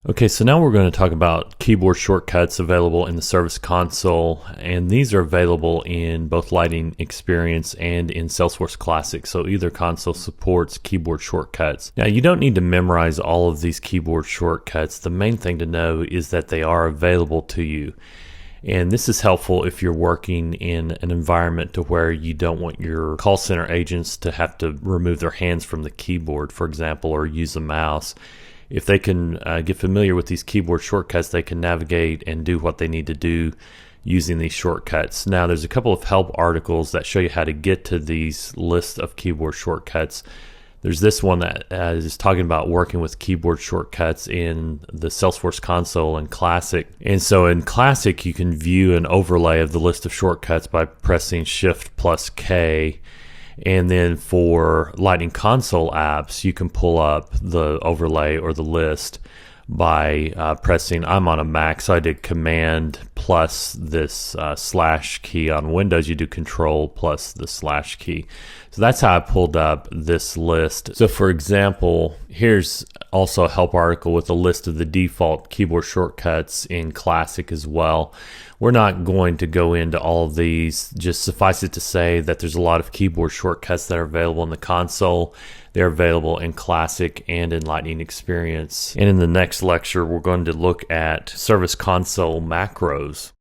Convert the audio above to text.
Okay, so now we're going to talk about keyboard shortcuts available in the Service Console, and these are available in both Lightning Experience and in Salesforce Classic, so either console supports keyboard shortcuts. Now, you don't need to memorize all of these keyboard shortcuts. The main thing to know is that they are available to you. And this is helpful if you're working in an environment to where you don't want your call center agents to have to remove their hands from the keyboard, for example, or use a mouse. If they can get familiar with these keyboard shortcuts, they can navigate and do what they need to do using these shortcuts. Now, there's a couple of help articles that show you how to get to these lists of keyboard shortcuts. There's this one that is talking about working with keyboard shortcuts in the Salesforce console and Classic. And so in Classic, you can view an overlay of the list of shortcuts by pressing Shift plus K. And then for Lightning Console apps, you can pull up the overlay or the list by pressing, I'm on a Mac, so I did Command plus this slash key. On Windows, you do Control plus the slash key. So that's how I pulled up this list. So for example, here's also a help article with a list of the default keyboard shortcuts in Classic as well. We're not going to go into all of these. Just suffice it to say that there's a lot of keyboard shortcuts that are available in the console. They're available in Classic and in Lightning Experience. And in the next lecture, we're going to look at Service Console macros.